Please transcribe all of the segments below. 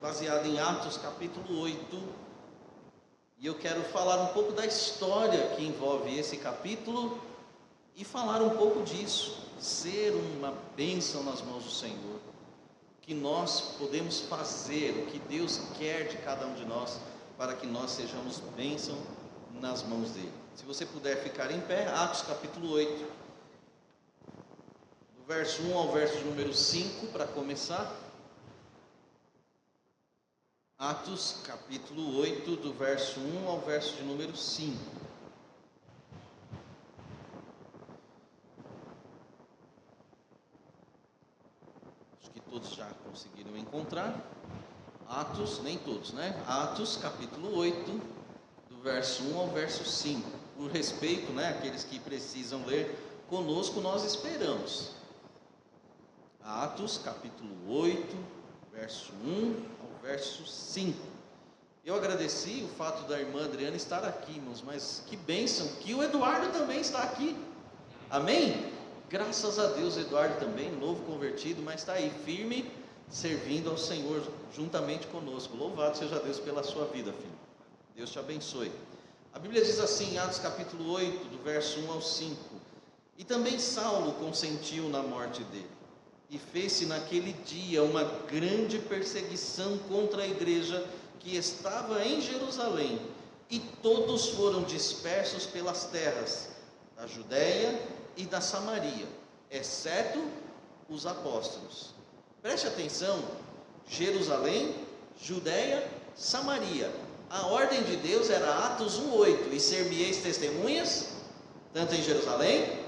Baseado em Atos capítulo 8, e eu quero falar um pouco da história que envolve esse capítulo e falar um pouco disso, ser uma bênção nas mãos do Senhor, o que nós podemos fazer, o que Deus quer de cada um de nós, para que nós sejamos bênção nas mãos dele. Se você puder ficar em pé, Atos capítulo 8, do verso 1 ao verso de número 5, para começar. Atos capítulo 8, do verso 1 ao verso de número 5. Acho que todos já conseguiram encontrar. Atos, nem todos, né? Atos capítulo 8, do verso 1 ao verso 5. Por respeito, né, àqueles que precisam ler conosco, nós esperamos. Atos capítulo 8, verso 1 ao verso 5. Eu agradeci o fato da irmã Adriana estar aqui, irmãos, mas que bênção que o Eduardo também está aqui. Amém? Graças a Deus, Eduardo também, novo convertido, mas está aí, firme, servindo ao Senhor, juntamente conosco. Louvado seja Deus pela sua vida, filho. Deus te abençoe. A Bíblia diz assim, em Atos capítulo 8, do verso 1 ao 5. E também Saulo consentiu na morte dele. E fez-se naquele dia uma grande perseguição contra a igreja que estava em Jerusalém, e todos foram dispersos pelas terras da Judéia e da Samaria, exceto os apóstolos. Preste atenção, Jerusalém, Judéia, Samaria. A ordem de Deus era Atos 1:8, e ser-me-eis testemunhas, tanto em Jerusalém,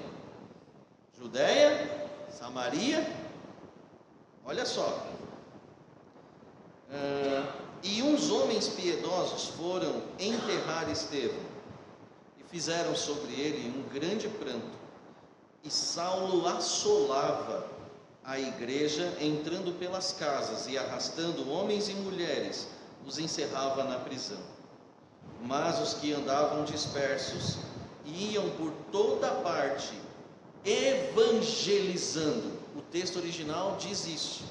Judéia, Samaria. Olha só, e uns homens piedosos foram enterrar Estevão, e fizeram sobre ele um grande pranto, e Saulo assolava a igreja, entrando pelas casas e arrastando homens e mulheres, os encerrava na prisão. Mas os que andavam dispersos iam por toda parte, evangelizando. O texto original diz isso.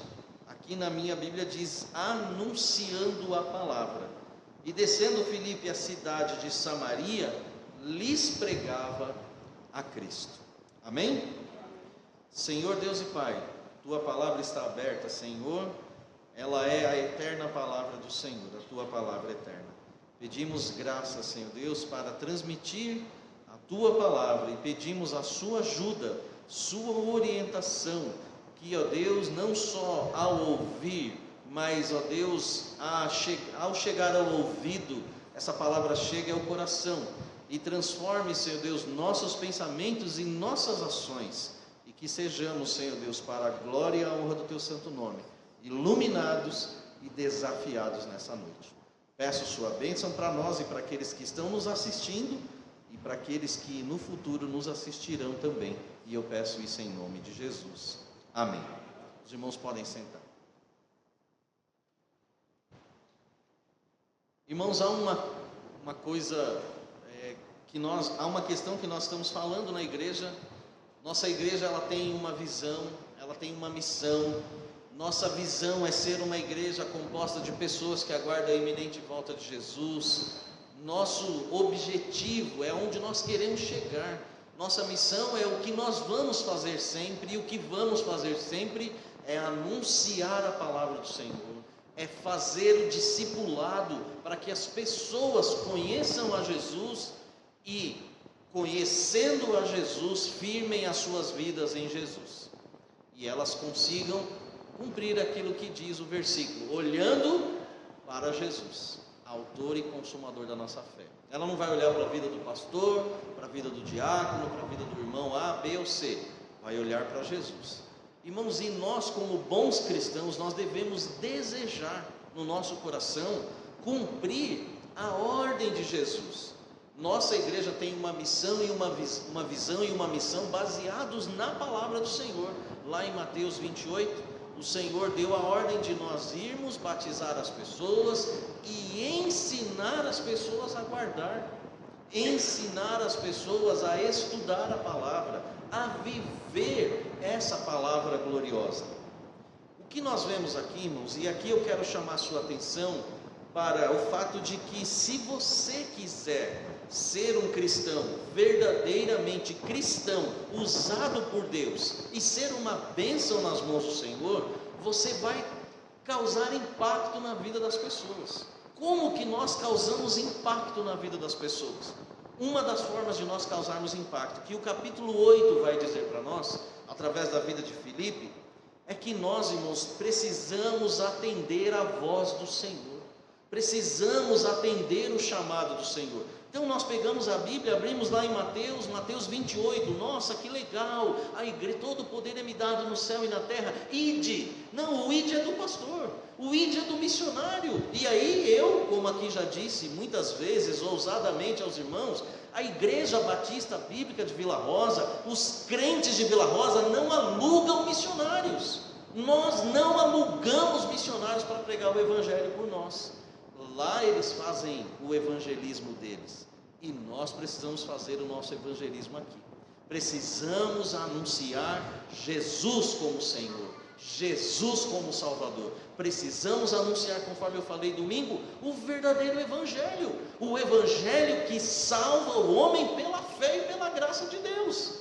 Aqui na minha Bíblia diz anunciando a palavra. E descendo Filipe à cidade de Samaria, lhes pregava a Cristo. Amém? Senhor Deus e Pai, tua palavra está aberta, Senhor. Ela é a eterna palavra do Senhor, a tua palavra eterna. Pedimos graça, Senhor Deus, para transmitir a tua palavra, e pedimos a sua ajuda, sua orientação, que, ó Deus, não só ao ouvir, mas, ó Deus, ao chegar ao ouvido, essa palavra chegue ao coração e transforme, Senhor Deus, nossos pensamentos e nossas ações, e que sejamos, Senhor Deus, para a glória e a honra do teu santo nome, iluminados e desafiados nessa noite. Peço sua bênção para nós e para aqueles que estão nos assistindo, e para aqueles que no futuro nos assistirão também, e eu peço isso em nome de Jesus. Amém. Os irmãos podem sentar. Irmãos, há uma coisa há uma questão que nós estamos falando na igreja. Nossa igreja, ela tem uma visão, ela tem uma missão. Nossa visão é ser uma igreja composta de pessoas que aguardam a iminente volta de Jesus. Nosso objetivo é onde nós queremos chegar. Nossa missão é o que nós vamos fazer sempre, e o que vamos fazer sempre é anunciar a palavra do Senhor, é fazer o discipulado para que as pessoas conheçam a Jesus e, conhecendo a Jesus, firmem as suas vidas em Jesus, e elas consigam cumprir aquilo que diz o versículo, olhando para Jesus, autor e consumador da nossa fé. Ela não vai olhar para a vida do pastor, para a vida do diácono, para a vida do irmão A, B ou C. Vai olhar para Jesus. Irmãos, e nós, como bons cristãos, nós devemos desejar no nosso coração cumprir a ordem de Jesus. Nossa igreja tem uma missão e uma visão e uma missão baseados na palavra do Senhor. Lá em Mateus 28, o Senhor deu a ordem de nós irmos batizar as pessoas e ensinar as pessoas a guardar, ensinar as pessoas a estudar a palavra, a viver essa palavra gloriosa. O que nós vemos aqui, irmãos, e aqui eu quero chamar a sua atenção para o fato de que, se você quiser ser um cristão, verdadeiramente cristão, usado por Deus, e ser uma bênção nas mãos do Senhor, você vai causar impacto na vida das pessoas. Como que nós causamos impacto na vida das pessoas? Uma das formas de nós causarmos impacto, que o capítulo 8 vai dizer para nós, através da vida de Filipe, é que nós, irmãos, precisamos atender a voz do Senhor. Precisamos atender o chamado do Senhor. Então nós pegamos a Bíblia, abrimos lá em Mateus 28, nossa, que legal, a igreja, todo o poder é me dado no céu e na terra, ide, não, o ide é do pastor, o ide é do missionário, e aí eu, como aqui já disse muitas vezes, ousadamente aos irmãos, a Igreja Batista Bíblica de Vila Rosa, os crentes de Vila Rosa não alugam missionários, nós não alugamos missionários para pregar o Evangelho por nós. Lá eles fazem o evangelismo deles, e nós precisamos fazer o nosso evangelismo aqui. Precisamos anunciar Jesus como Senhor, Jesus como Salvador. Precisamos anunciar, conforme eu falei domingo, o verdadeiro evangelho, o evangelho que salva o homem pela fé e pela graça de Deus.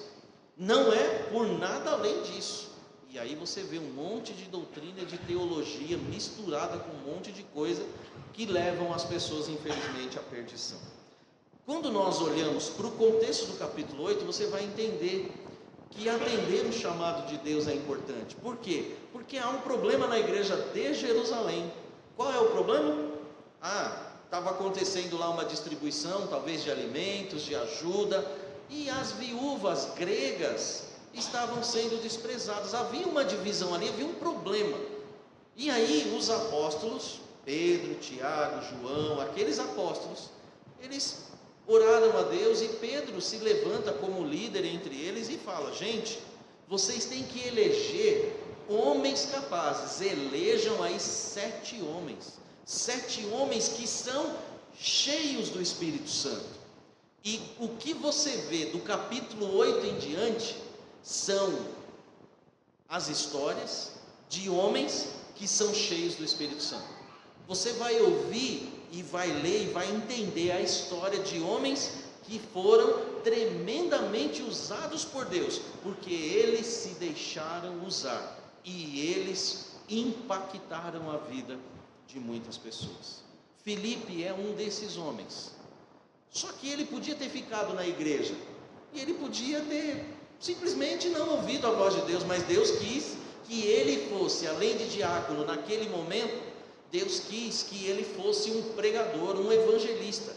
Não é por nada além disso. E aí você vê um monte de doutrina, de teologia misturada com um monte de coisa que levam as pessoas, infelizmente, à perdição. Quando nós olhamos para o contexto do capítulo 8, você vai entender que atender o chamado de Deus é importante. Por quê? Porque há um problema na igreja de Jerusalém. Qual é o problema? Estava acontecendo lá uma distribuição, talvez de alimentos, de ajuda, e as viúvas gregas estavam sendo desprezadas. Havia uma divisão ali, havia um problema. E aí os apóstolos, Pedro, Tiago, João, aqueles apóstolos, eles oraram a Deus, e Pedro se levanta como líder entre eles e fala: gente, vocês têm que eleger homens capazes. Elejam aí 7 homens que são cheios do Espírito Santo. E o que você vê do capítulo 8 em diante são as histórias de homens que são cheios do Espírito Santo. Você vai ouvir e vai ler e vai entender a história de homens que foram tremendamente usados por Deus, porque eles se deixaram usar e eles impactaram a vida de muitas pessoas. Filipe é um desses homens. Só que ele podia ter ficado na igreja, e ele podia ter simplesmente não ouvido a voz de Deus, mas Deus quis que ele fosse, além de diácono naquele momento, Deus quis que ele fosse um pregador, um evangelista.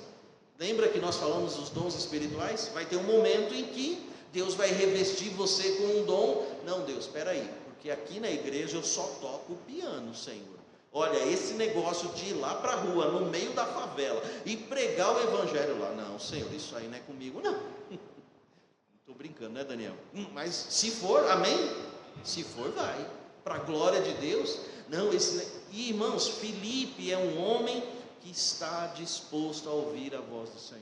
Lembra que nós falamos dos dons espirituais? Vai ter um momento em que Deus vai revestir você com um dom. Não, Deus, espera aí, porque aqui na igreja eu só toco o piano, Senhor. Olha, esse negócio de ir lá para a rua, no meio da favela, e pregar o evangelho lá, não, Senhor, isso aí não é comigo, não. Estou brincando, né, Daniel? Mas se for, amém? Se for, vai, para a glória de Deus. Não, e irmãos, Filipe é um homem que está disposto a ouvir a voz do Senhor.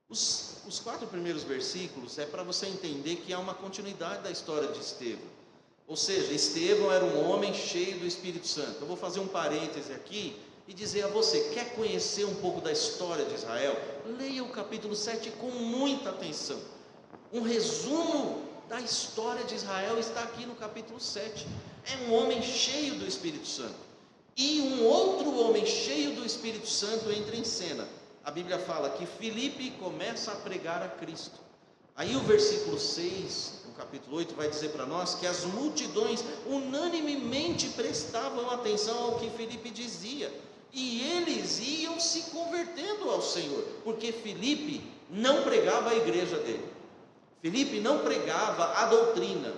Os 4 primeiros versículos é para você entender que há uma continuidade da história de Estevão. Ou seja, Estevão era um homem cheio do Espírito Santo. Eu vou fazer um parêntese aqui e dizer a você: quer conhecer um pouco da história de Israel? Leia o capítulo 7 com muita atenção. Um resumo da história de Israel está aqui no capítulo 7. É um homem cheio do Espírito Santo. E um outro homem cheio do Espírito Santo entra em cena. A Bíblia fala que Filipe começa a pregar a Cristo. Aí o versículo 6, no capítulo 8, vai dizer para nós que as multidões unanimemente prestavam atenção ao que Filipe dizia. E eles iam se convertendo ao Senhor, porque Filipe não pregava a igreja dele. Filipe não pregava a doutrina,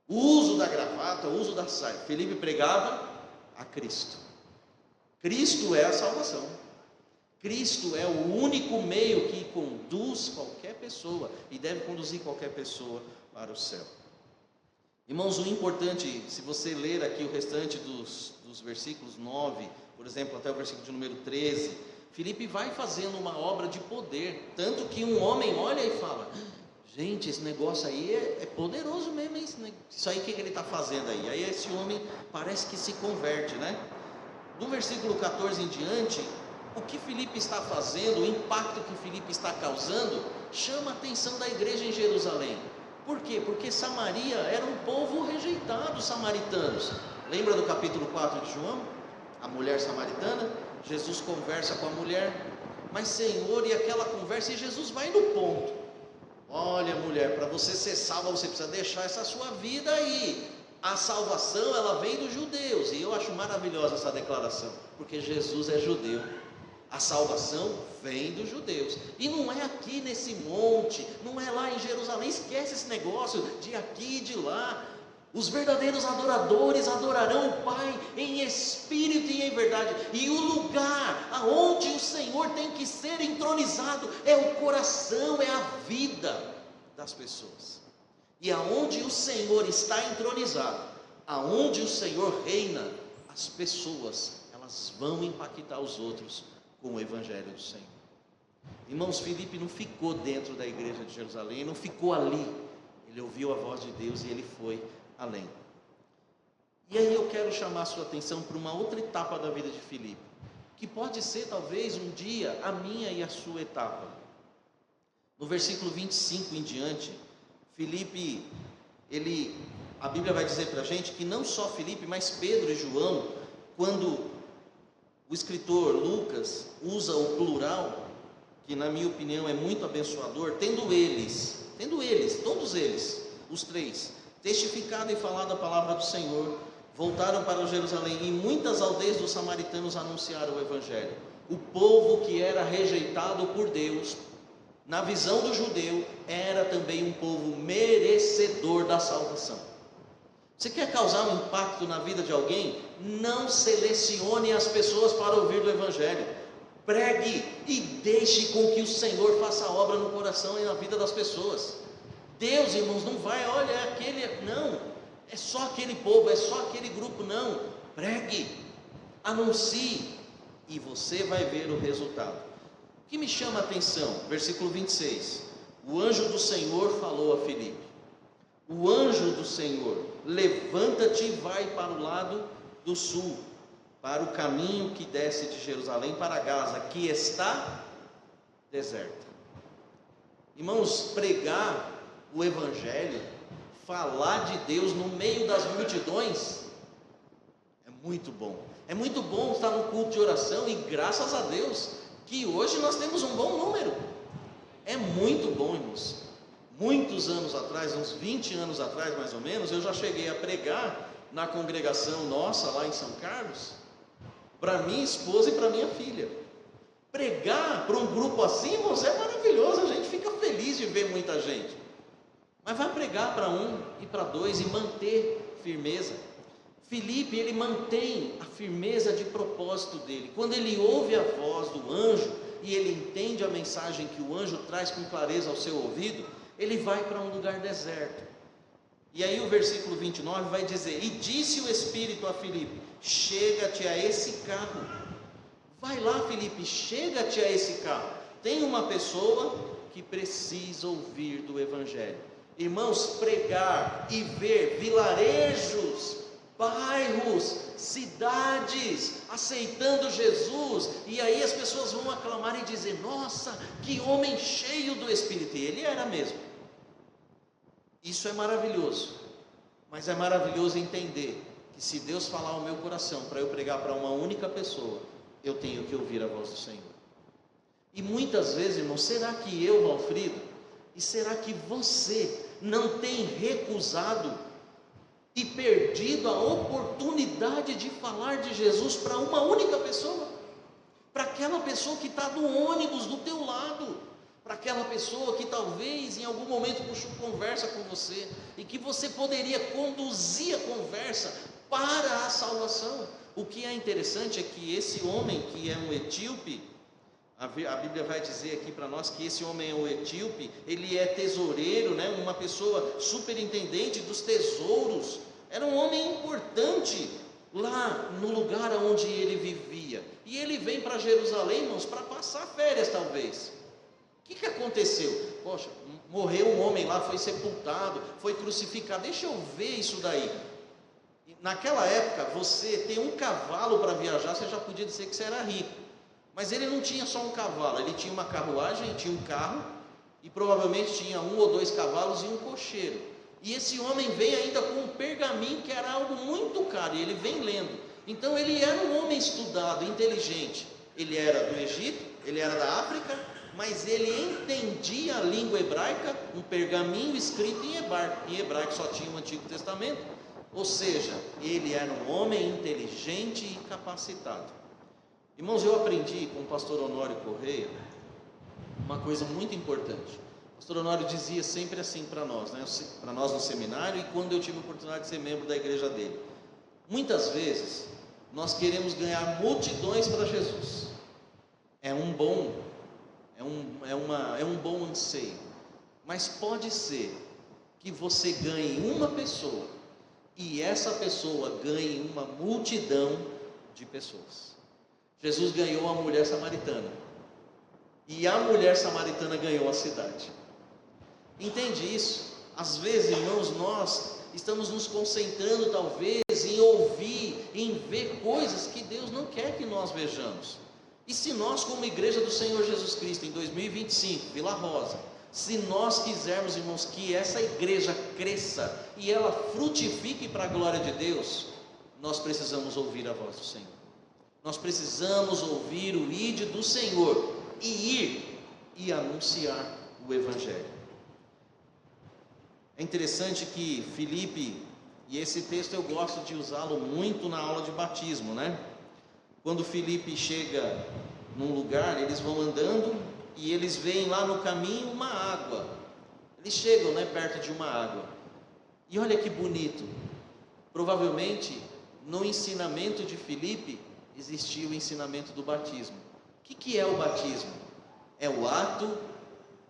o uso da gravata, o uso da saia. Filipe pregava a Cristo. Cristo é a salvação. Cristo é o único meio que conduz qualquer pessoa e deve conduzir qualquer pessoa para o céu. Irmãos, o importante, se você ler aqui o restante dos versículos 9, por exemplo, até o versículo de número 13, Filipe vai fazendo uma obra de poder, tanto que um homem olha e fala: Gente, esse negócio aí é poderoso mesmo, hein? Isso aí, o que ele está fazendo aí? Aí esse homem parece que se converte, né? No versículo 14 em diante, o que Filipe está fazendo, o impacto que Filipe está causando, chama a atenção da igreja em Jerusalém. Por quê? Porque Samaria era um povo rejeitado, os samaritanos. Lembra do capítulo 4 de João? A mulher samaritana, Jesus conversa com a mulher, mas Senhor, e aquela conversa, e Jesus vai no ponto. Olha, mulher, para você ser salva, você precisa deixar essa sua vida aí. A salvação, ela vem dos judeus, e eu acho maravilhosa essa declaração, porque Jesus é judeu. A salvação vem dos judeus, e não é aqui nesse monte, não é lá em Jerusalém. Esquece esse negócio de aqui e de lá. Os verdadeiros adoradores adorarão o Pai em espírito e em verdade, e o lugar aonde o Senhor tem que ser entronizado é o coração, é a vida das pessoas. E aonde o Senhor está entronizado, aonde o Senhor reina, as pessoas, elas vão impactar os outros com o Evangelho do Senhor. Irmãos, Filipe não ficou dentro da igreja de Jerusalém, não ficou ali. Ele ouviu a voz de Deus e ele foi além. E aí eu quero chamar a sua atenção para uma outra etapa da vida de Filipe, que pode ser talvez um dia a minha e a sua etapa. No versículo 25 em diante, Filipe, a Bíblia vai dizer para a gente que não só Filipe, mas Pedro e João, quando o escritor Lucas usa o plural, que na minha opinião é muito abençoador, tendo eles, todos eles, os três, testificado e falado a palavra do Senhor, voltaram para Jerusalém, e muitas aldeias dos samaritanos anunciaram o Evangelho. O povo que era rejeitado por Deus, na visão do judeu, era também um povo merecedor da salvação. Você quer causar um impacto na vida de alguém? Não selecione as pessoas para ouvir do Evangelho. Pregue e deixe com que o Senhor faça a obra no coração e na vida das pessoas. Deus, irmãos, não vai, olha, não, é só aquele povo, é só aquele grupo, não. Pregue, anuncie, e você vai ver o resultado. O que me chama a atenção, versículo 26, o anjo do Senhor falou a Filipe, o anjo do Senhor, levanta-te e vai para o lado do sul, para o caminho que desce de Jerusalém para Gaza, que está deserta. Irmãos, pregar o Evangelho, falar de Deus no meio das multidões, é muito bom. É muito bom estar no culto de oração, e graças a Deus que hoje nós temos um bom número. É muito bom, irmãos. Muitos anos atrás, uns 20 anos atrás mais ou menos, eu já cheguei a pregar na congregação nossa lá em São Carlos, para minha esposa e para minha filha. Pregar para um grupo assim, irmãos, é maravilhoso, a gente fica feliz de ver muita gente. Mas vai pregar para um e para dois e manter firmeza. Filipe, ele mantém a firmeza de propósito dele. Quando ele ouve a voz do anjo e ele entende a mensagem que o anjo traz com clareza ao seu ouvido, ele vai para um lugar deserto. E aí o versículo 29 vai dizer: e disse o Espírito a Filipe: chega-te a esse carro. Vai lá, Filipe, chega-te a esse carro. Tem uma pessoa que precisa ouvir do Evangelho. Irmãos, pregar e ver vilarejos, bairros, cidades aceitando Jesus, e aí as pessoas vão aclamar e dizer: nossa, que homem cheio do Espírito. E ele era mesmo. Isso é maravilhoso, mas é maravilhoso entender que se Deus falar ao meu coração para eu pregar para uma única pessoa, eu tenho que ouvir a voz do Senhor. E muitas vezes, irmão, será que eu, Valfrido, e será que você não tem recusado e perdido a oportunidade de falar de Jesus para uma única pessoa? Para aquela pessoa que está no ônibus do teu lado, para aquela pessoa que talvez em algum momento puxou conversa com você, e que você poderia conduzir a conversa para a salvação. O que é interessante é que esse homem, que é um etíope, a Bíblia vai dizer aqui para nós que esse homem é um etíope, ele é tesoureiro, né? Uma pessoa superintendente dos tesouros, era um homem importante lá no lugar onde ele vivia, e ele vem para Jerusalém, irmãos, para passar férias talvez. O que aconteceu? poxa, morreu um homem lá, foi sepultado, foi crucificado, deixa eu ver isso daí. Naquela época, você ter um cavalo para viajar, você já podia dizer que você era rico. Mas ele não tinha só um cavalo, ele tinha uma carruagem, tinha um carro, e provavelmente tinha 1 ou 2 cavalos e um cocheiro. E esse homem vem ainda com um pergaminho que era algo muito caro, e ele vem lendo. Então ele era um homem estudado, inteligente. Ele era do Egito, ele era da África, mas ele entendia a língua hebraica, um pergaminho escrito em hebraico só tinha o Antigo Testamento. Ou seja, ele era um homem inteligente e capacitado. Irmãos, eu aprendi com o pastor Honório Correia uma coisa muito importante. O pastor Honório dizia sempre assim para nós, né? Para nós no seminário, e quando eu tive a oportunidade de ser membro da igreja dele. Muitas vezes, nós queremos ganhar multidões para Jesus. É um bom anseio. Mas pode ser que você ganhe uma pessoa, e essa pessoa ganhe uma multidão de pessoas. Jesus ganhou a mulher samaritana, e a mulher samaritana ganhou a cidade. Entende isso? Às vezes, irmãos, nós estamos nos concentrando talvez em ouvir, em ver coisas que Deus não quer que nós vejamos. E se nós, como igreja do Senhor Jesus Cristo, em 2025, Vila Rosa, se nós quisermos, irmãos, que essa igreja cresça e ela frutifique para a glória de Deus, nós precisamos ouvir a voz do Senhor. Nós precisamos ouvir o ide do Senhor e ir e anunciar o Evangelho. É interessante que Filipe, e esse texto eu gosto de usá-lo muito na aula de batismo, né? Quando Filipe chega num lugar, eles vão andando e eles veem lá no caminho uma água. Eles chegam, né, perto de uma água. E olha que bonito. Provavelmente no ensinamento de Filipe existia o ensinamento do batismo. O que é o batismo? É o ato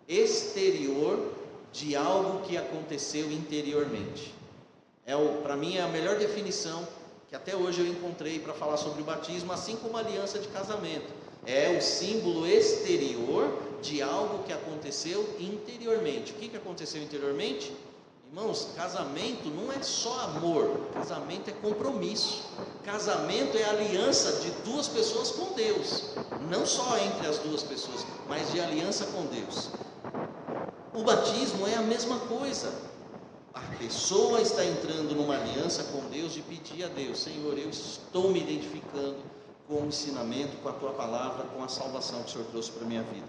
exterior de algo que aconteceu interiormente. Para mim é a melhor definição que até hoje eu encontrei para falar sobre o batismo, assim como a aliança de casamento. É o símbolo exterior de algo que aconteceu interiormente. O que aconteceu interiormente? Irmãos, casamento não é só amor, casamento é compromisso. Casamento é aliança de 2 pessoas com Deus, não só entre as 2 pessoas, mas de aliança com Deus. O batismo é a mesma coisa. A pessoa está entrando numa aliança com Deus de pedir a Deus: Senhor, eu estou me identificando com o ensinamento, com a Tua palavra, com a salvação que o Senhor trouxe para a minha vida.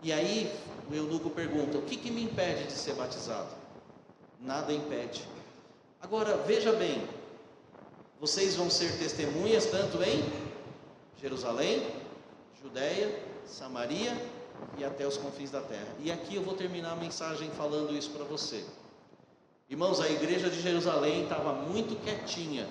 E aí o eunuco pergunta: o que me impede de ser batizado? Nada impede. Agora veja bem, vocês vão ser testemunhas tanto em Jerusalém, Judeia, Samaria e até os confins da terra. E aqui eu vou terminar a mensagem falando isso para você. Irmãos, a igreja de Jerusalém estava muito quietinha,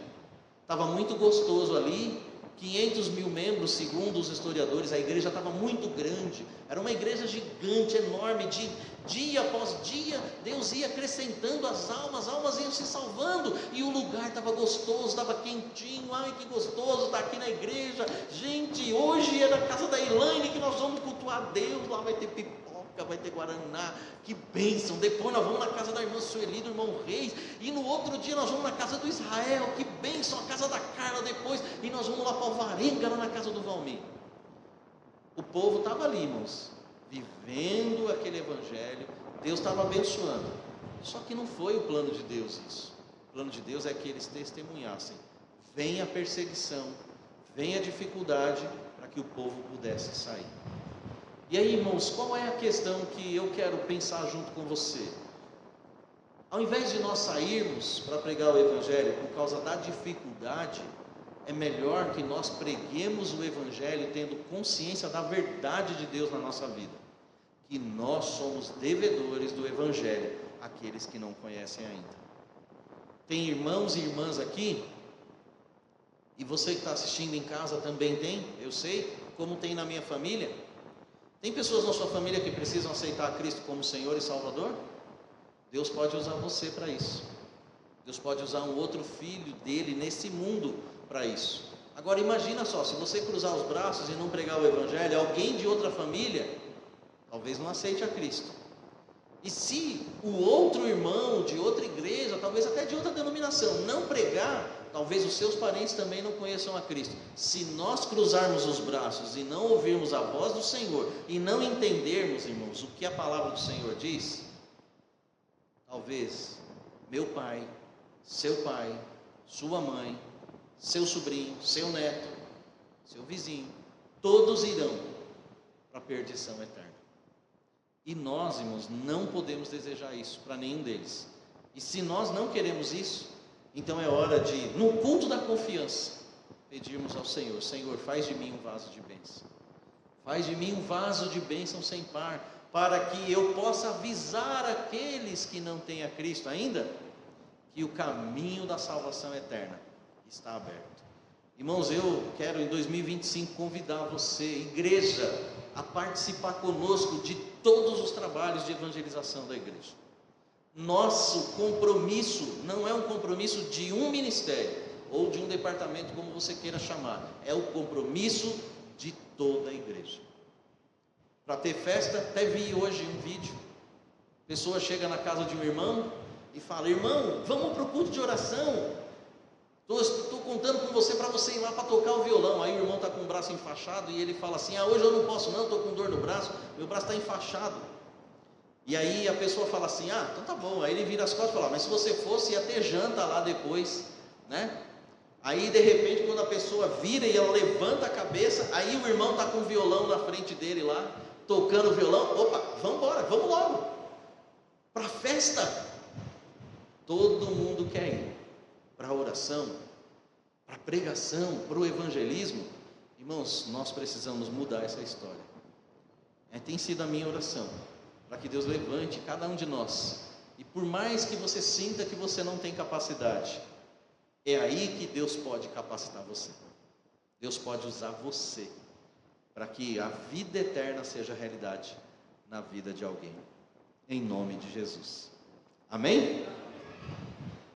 estava muito gostoso ali, 500 mil membros, segundo os historiadores. A igreja estava muito grande, era uma igreja gigante, enorme, de dia após dia, Deus ia acrescentando as almas iam se salvando, e o lugar estava gostoso, estava quentinho. Ai, que gostoso estar aqui na igreja, gente, hoje é na casa da Elaine que nós vamos cultuar a Deus, lá vai ter pipoca, vai ter guaraná, que bênção. Depois nós vamos na casa da irmã Sueli, do irmão Reis, e no outro dia nós vamos na casa do Israel, que bênção, a casa da Carla depois, e nós vamos lá para o Varenga, lá na casa do Valmir. O povo estava ali, irmãos, vivendo aquele evangelho, Deus estava abençoando. Só que não foi o plano de Deus isso. O plano de Deus é que eles testemunhassem. Vem a perseguição, vem a dificuldade, para que o povo pudesse sair. E aí, irmãos, qual é a questão que eu quero pensar junto com você? Ao invés de nós sairmos para pregar o evangelho por causa da dificuldade, é melhor que nós preguemos o evangelho tendo consciência da verdade de Deus na nossa vida, que nós somos devedores do evangelho àqueles que não conhecem ainda. Tem irmãos e irmãs aqui, e você que está assistindo em casa também tem, eu sei, como tem na minha família. Tem pessoas na sua família que precisam aceitar a Cristo como Senhor e Salvador? Deus pode usar você para isso. Deus pode usar um outro filho dele nesse mundo para isso. Agora imagina só, se você cruzar os braços e não pregar o evangelho, alguém de outra família talvez não aceite a Cristo. E se o outro irmão de outra igreja, talvez até de outra denominação, não pregar, talvez os seus parentes também não conheçam a Cristo. Se nós cruzarmos os braços e não ouvirmos a voz do Senhor, e não entendermos, irmãos, o que a palavra do Senhor diz, talvez meu pai, seu pai, sua mãe, seu sobrinho, seu neto, seu vizinho, todos irão para a perdição eterna. E nós, irmãos, não podemos desejar isso para nenhum deles. E se nós não queremos isso, então é hora de, no culto da confiança, pedirmos ao Senhor: Senhor, faz de mim um vaso de bênção. Faz de mim um vaso de bênção sem par, para que eu possa avisar aqueles que não têm a Cristo ainda, que o caminho da salvação eterna está aberto. Irmãos, eu quero em 2025 convidar você, igreja, a participar conosco de todos os trabalhos de evangelização da igreja. Nosso compromisso não é um compromisso de um ministério ou de um departamento, como você queira chamar, é o compromisso de toda a igreja. Para ter festa, até vi hoje um vídeo, a pessoa chega na casa de um irmão e fala: irmão, vamos para o culto de oração, estou contando com você para você ir lá para tocar o violão. Aí o irmão está com o braço enfaixado e ele fala assim: hoje eu não posso não, estou com dor no braço, meu braço está enfaixado. E aí a pessoa fala assim: então tá bom. Aí ele vira as costas e fala: mas se você fosse, ia ter janta lá depois, né? Aí de repente, quando a pessoa vira e ela levanta a cabeça, aí o irmão está com o violão na frente dele lá, tocando o violão. Opa, vamos embora, vamos logo para a festa. Todo mundo quer ir para a oração, para a pregação, para o evangelismo. Irmãos, nós precisamos mudar essa história. Tem sido a minha oração, para que Deus levante cada um de nós. E por mais que você sinta que você não tem capacidade, é aí que Deus pode capacitar você. Deus pode usar você, para que a vida eterna seja realidade na vida de alguém. Em nome de Jesus. Amém?